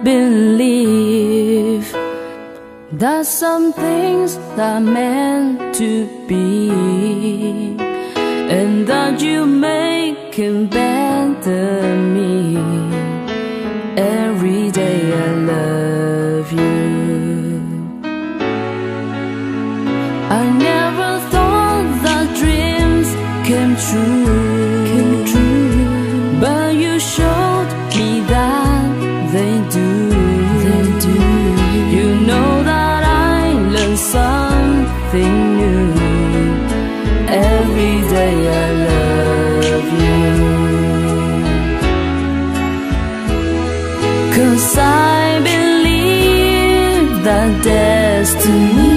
believe that some things are meant to be, and that you make it better me. Every day I love you. I never thought that dreams came true, but you showed me that they do. You know that I learned something new. Every day I love you. 'Cause I believe that destiny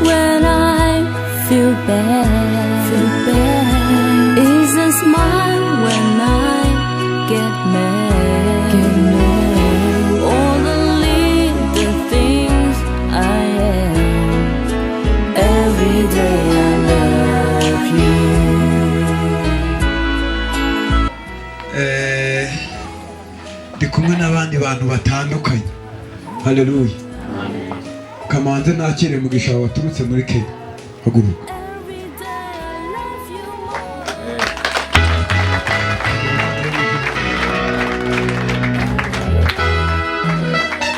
when I feel bad, is a smile when I get mad. All the little things I am. Every day I love you. Ndi kumwe n'abandi bantu batandukanye. Haleluya. Kamanze nakire mugisha waturutse muri Kenya. Haguruka.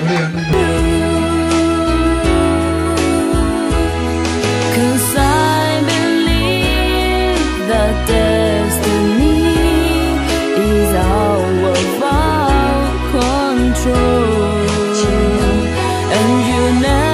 Uriya